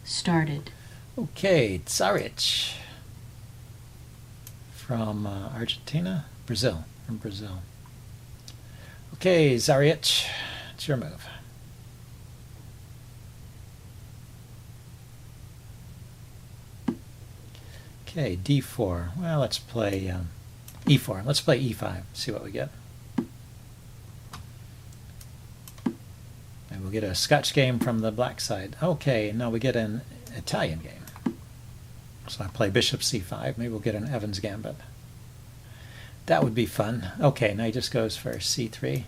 Started. Okay, Tsaric from Argentina, Brazil, from Brazil. Okay, Zaric, it's your move. Okay, d4. Well, let's play e4. Let's play e5, see what we get. And we'll get a Scotch game from the black side. Okay, now we get an Italian game. So I play bishop c5. Maybe we'll get an Evans gambit. That would be fun. Okay, now he just goes for c3.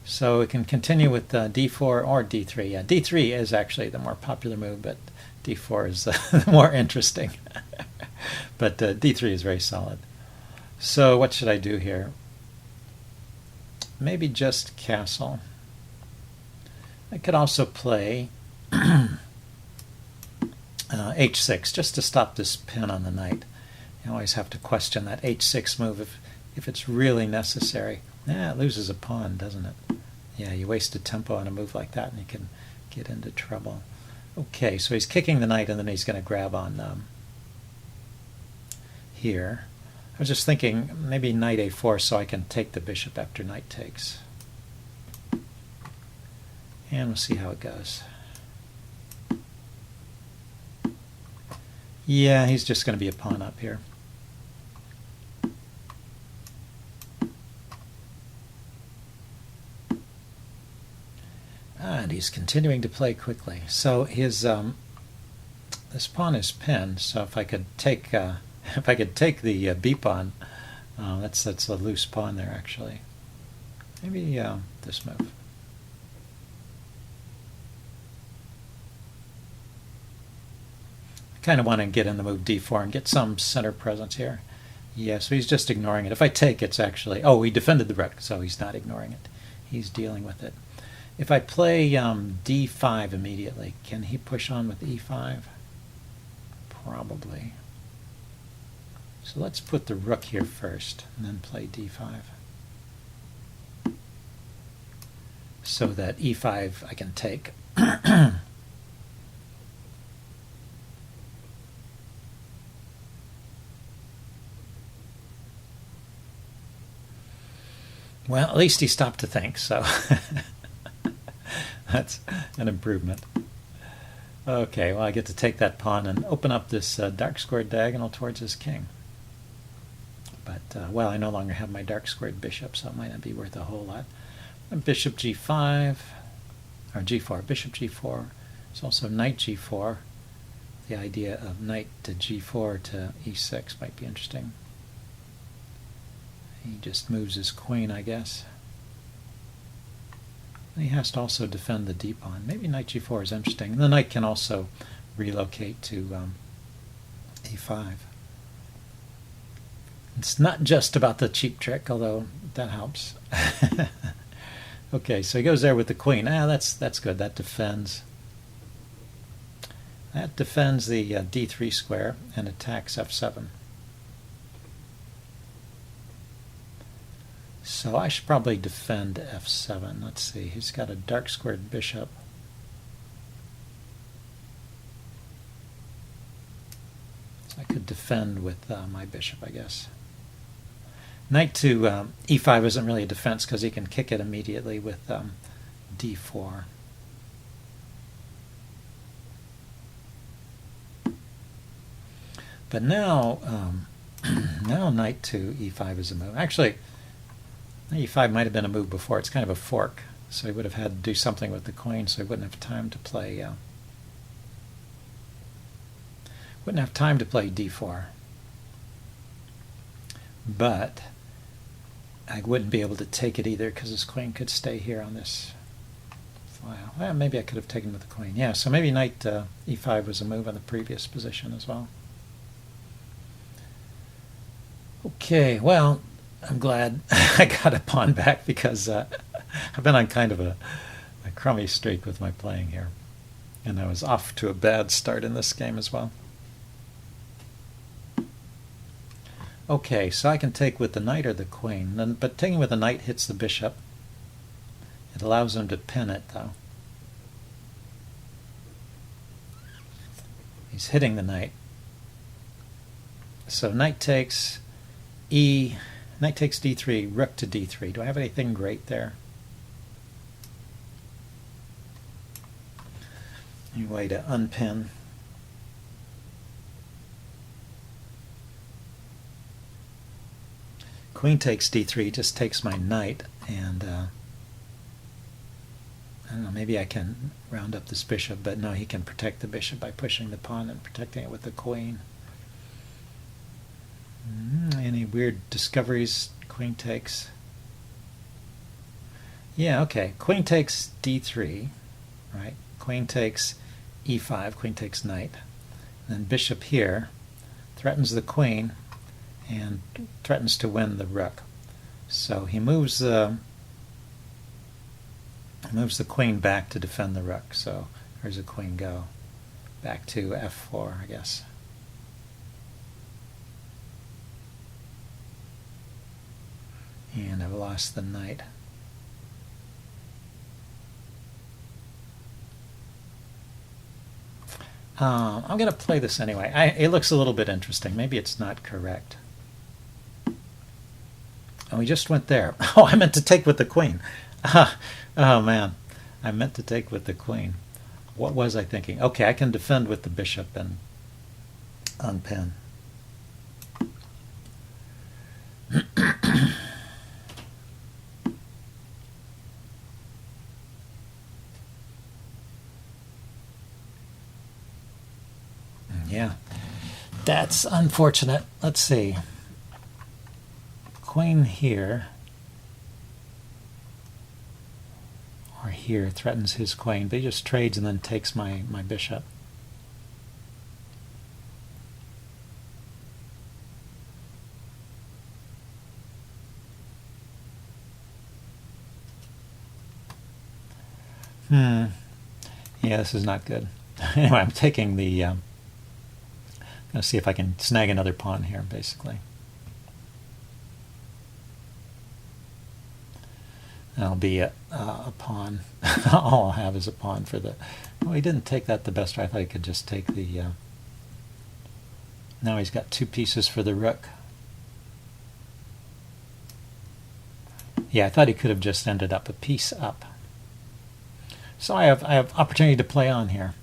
So we can continue with d4 or d3. Yeah, d3 is actually the more popular move, but d4 is the more interesting. But d3 is very solid. So what should I do here? Maybe just castle. I could also play h6 just to stop this pin on the knight. You always have to question that h6 move if it's really necessary. Yeah, it loses a pawn, doesn't it? Yeah, you waste a tempo on a move like that and you can get into trouble. Okay, so he's kicking the knight and then he's going to grab on here. I was just thinking maybe knight a4 so I can take the bishop after knight takes. And we'll see how it goes. Yeah, he's just going to be a pawn up here. And he's continuing to play quickly. So his this pawn is pinned. So if I could take the b pawn, that's a loose pawn there actually. Maybe this move. I kind of want to get in the move d4 and get some center presence here. Yeah, so he's just ignoring it. If I take, it's actually... Oh, he defended the rook, so he's not ignoring it. He's dealing with it. If I play d5 immediately, can he push on with e5? Probably. So let's put the rook here first, and then play d5. So that e5 I can take. Well, at least he stopped to think, so that's an improvement. Okay, well, I get to take that pawn and open up this dark squared diagonal towards his king. But, well, I no longer have my dark squared bishop, so it might not be worth a whole lot. And bishop g5, or g4, bishop g4. There's also knight g4. The idea of knight to g4 to e6 might be interesting. He just moves his queen, I guess. And he has to also defend the d-pawn. Maybe knight g4 is interesting. And the knight can also relocate to e5. It's not just about the cheap trick, although that helps. Okay, so he goes there with the queen. That's good. That defends. That defends the d3 square and attacks f7. So I should probably defend f7. Let's see. He's got a dark squared bishop. So I could defend with my bishop, I guess. Knight to e5 isn't really a defense because he can kick it immediately with d4. But now, now knight to e5 is a move. Actually, e5 might have been a move before. It's kind of a fork, so he would have had to do something with the queen, so he wouldn't have time to play. Wouldn't have time to play d4. But I wouldn't be able to take it either because his queen could stay here on this file. Well, maybe I could have taken with the queen. Yeah, so maybe knight e5 was a move on the previous position as well. Okay, well, I'm glad I got a pawn back because I've been on kind of a crummy streak with my playing here. And I was off to a bad start in this game as well. Okay, so I can take with the knight or the queen, but taking with the knight hits the bishop. It allows him to pin it, though. He's hitting the knight. So knight takes knight takes d3, rook to d3. Do I have anything great there? Any way to unpin? Queen takes d3, just takes my knight, and I don't know, maybe I can round up this bishop, but no, he can protect the bishop by pushing the pawn and protecting it with the queen. Any weird discoveries? Queen takes. Yeah, okay. Queen takes d3, right? Queen takes e5, queen takes knight. Then bishop here threatens the queen and threatens to win the rook. So he moves the queen back to defend the rook. So where's the queen go? Back to f4, I guess. And I've lost the knight. I'm going to play this anyway. It looks a little bit interesting. Maybe it's not correct. And we just went there. Oh, I meant to take with the queen. Oh, man. I meant to take with the queen. What was I thinking? Okay, I can defend with the bishop and unpin. Yeah, that's unfortunate. Let's see. Queen here, or here, threatens his queen, but he just trades and then takes my bishop. Yeah, this is not good. Anyway, I'm taking the... going to see if I can snag another pawn here, basically. That'll be a pawn. All I'll have is a pawn for the... Well, he didn't take that the best way. I thought he could just take the... Now he's got two pieces for the rook. Yeah, I thought he could have just ended up a piece up. So I have opportunity to play on here.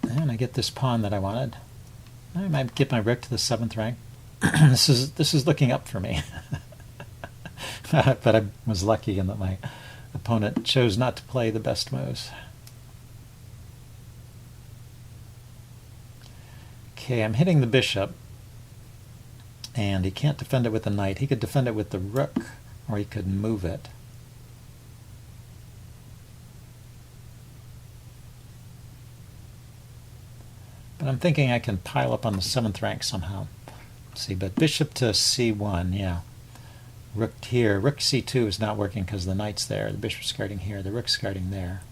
And I get this pawn that I wanted. I might get my rook to the 7th rank. This is looking up for me. But I was lucky in that my opponent chose not to play the best moves. Okay, I'm hitting the bishop, and he can't defend it with the knight. He could defend it with the rook, or he could move it. But I'm thinking I can pile up on the 7th rank somehow. Let's see, but bishop to c1, yeah. Rook here. Rook c2 is not working because the knight's there. The bishop's guarding here. The rook's guarding there.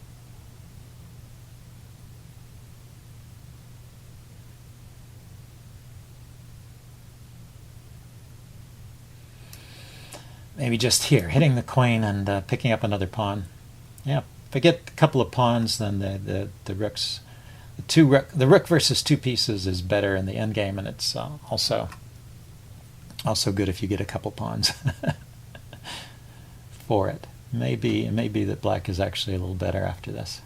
Maybe just here, hitting the queen and picking up another pawn. Yeah, if I get a couple of pawns, then the rooks... The rook versus two pieces is better in the endgame, and it's also good if you get a couple pawns for it. It may be that black is actually a little better after this.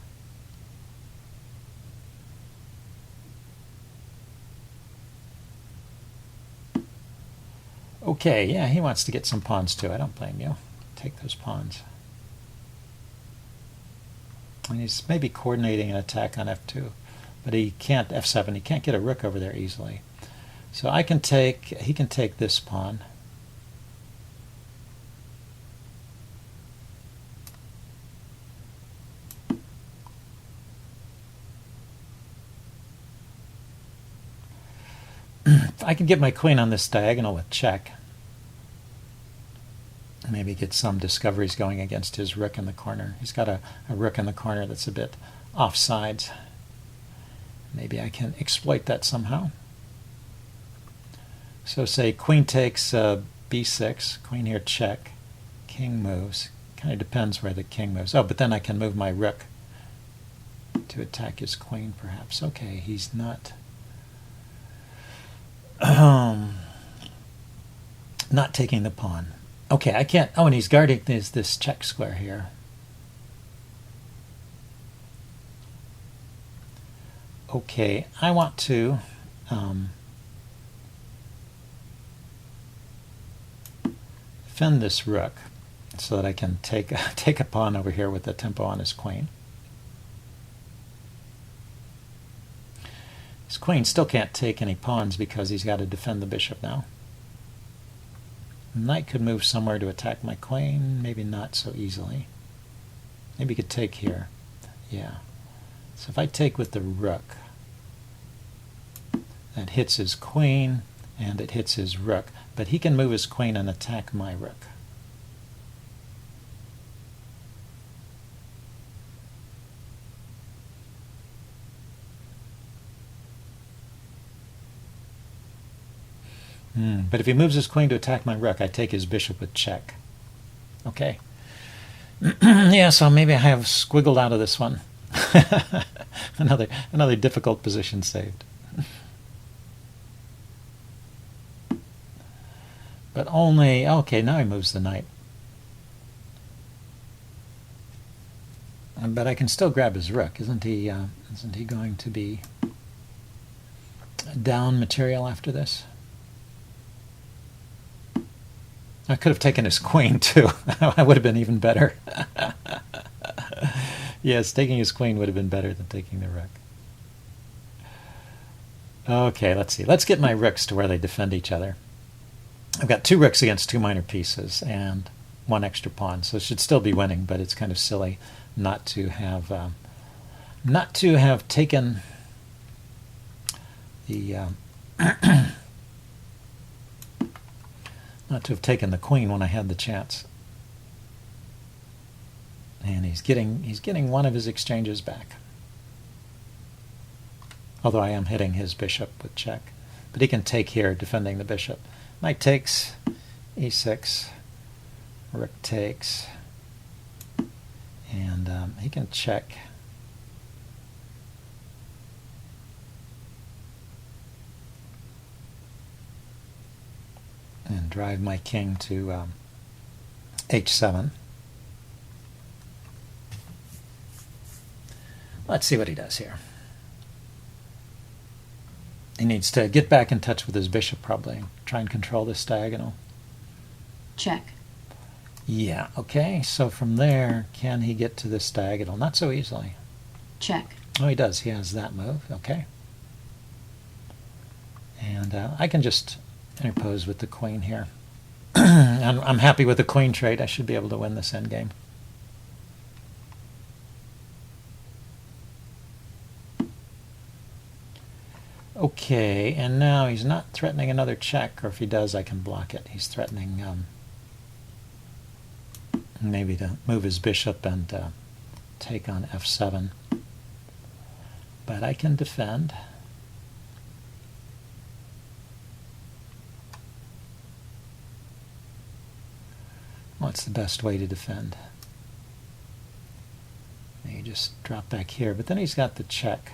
Okay, yeah, he wants to get some pawns too. I don't blame you. Take those pawns. And he's maybe coordinating an attack on f2. But he can't f7. He can't get a rook over there easily. So he can take this pawn. I can get my queen on this diagonal with check. Maybe get some discoveries going against his rook in the corner. He's got a rook in the corner that's a bit offsides. Maybe I can exploit that somehow. So say queen takes b6, queen here check, king moves, kind of depends where the king moves. Oh, but then I can move my rook to attack his queen, perhaps. Okay, he's not not taking the pawn. Okay, I can't. Oh, and he's guarding this check square here. Okay, I want to defend this rook so that I can take a pawn over here with the tempo on his queen. His queen still can't take any pawns because he's got to defend the bishop now. Knight could move somewhere to attack my queen, maybe not so easily. Maybe he could take here. Yeah. So if I take with the rook, that hits his queen and it hits his rook, but he can move his queen and attack my rook. But if he moves his queen to attack my rook, I take his bishop with check. Okay. Yeah, so maybe I have squiggled out of this one. another difficult position saved. But only, okay, now he moves the knight. But I can still grab his rook. Isn't he going to be down material after this? I could have taken his queen, too. That would have been even better. Yes, taking his queen would have been better than taking the rook. Okay, let's see. Let's get my rooks to where they defend each other. I've got 2 rooks against 2 minor pieces and 1 extra pawn, so it should still be winning, but it's kind of silly not to have taken the not to have taken the queen when I had the chance. And he's getting one of his exchanges back. Although I am hitting his bishop with check. But he can take here, defending the bishop. Knight takes, e6, rook takes, and he can check. And drive my king to h7. Let's see what he does here. He needs to get back in touch with his bishop, probably, and try and control this diagonal. Check. Yeah, okay, so from there, can he get to this diagonal? Not so easily. Check. Oh, he does. He has that move, okay. And I can just interpose with the queen here. I'm happy with the queen trade. I should be able to win this endgame. Okay, and now he's not threatening another check, or if he does, I can block it. He's threatening maybe to move his bishop and take on f7. But I can defend. What's the best way to defend? Maybe just drop back here, but then he's got the check.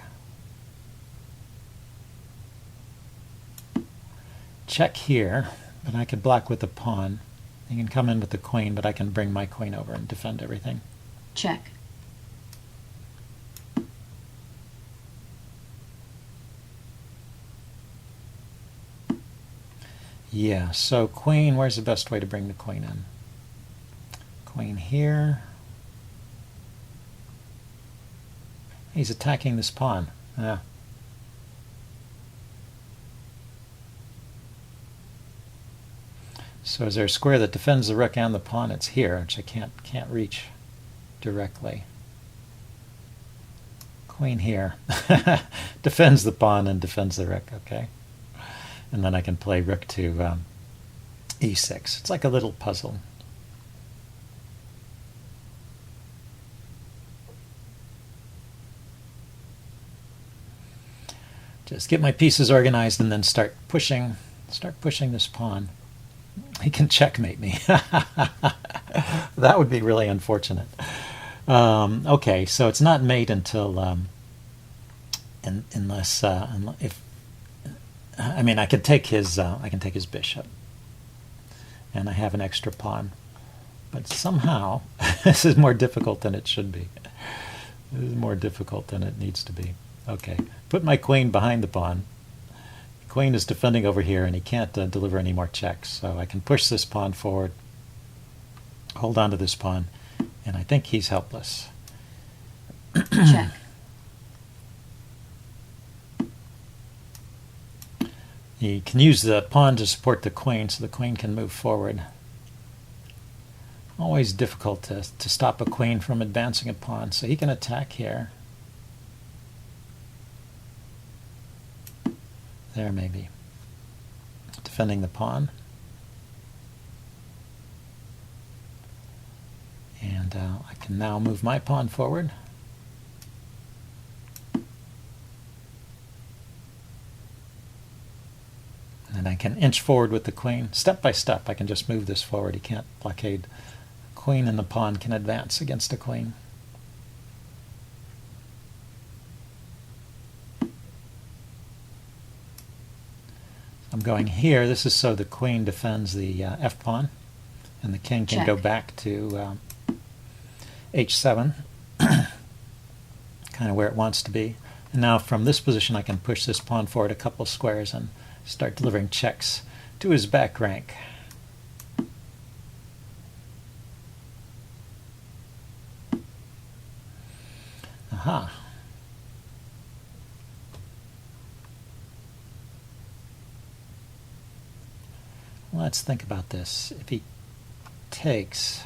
Check here, but I could block with the pawn. He can come in with the queen, but I can bring my queen over and defend everything. Check. Yeah, so queen, where's the best way to bring the queen in? Queen here. He's attacking this pawn. Yeah. So is there a square that defends the rook and the pawn? It's here, which I can't reach directly. Queen here. Defends the pawn and defends the rook, okay. And then I can play rook to e6. It's like a little puzzle. Just get my pieces organized and then start pushing this pawn. He can checkmate me. That would be really unfortunate. Okay, so it's not mate until unless if I mean I can take his bishop, and I have an extra pawn, but somehow this is more difficult than it should be. This is more difficult than it needs to be. Okay, put my queen behind the pawn. The queen is defending over here, and he can't deliver any more checks, so I can push this pawn forward, hold on to this pawn, and I think he's helpless. Check. He can use the pawn to support the queen, so the queen can move forward. Always difficult to stop a queen from advancing a pawn, so he can attack here. There, maybe. Defending the pawn. And I can now move my pawn forward. And I can inch forward with the queen. Step by step, I can just move this forward. He can't blockade. Queen and the pawn can advance against a queen. I'm going here. This is so the queen defends the f-pawn, and the king can go back to h7, kind of where it wants to be. And now from this position I can push this pawn forward a couple squares and start delivering checks to his back rank. Aha. Let's think about this. If he takes,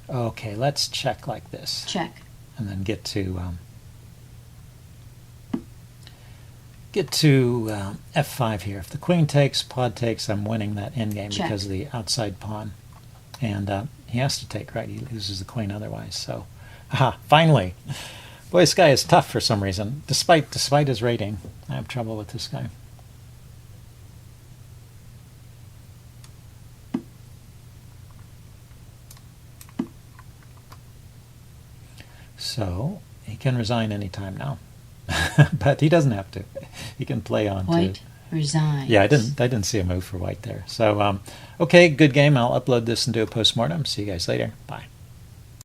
okay, let's check like this. Check. And then get to f5 here. If the queen takes, pawn takes, I'm winning that endgame because of the outside pawn. And he has to take, right? He loses the queen otherwise. So, aha, finally. Boy, this guy is tough for some reason. Despite his rating, I have trouble with this guy. So he can resign anytime now, but he doesn't have to. He can play on White to. resigns. Yeah, I didn't see a move for white there. So okay, good game. I'll upload this and do a postmortem. See you guys later. Bye.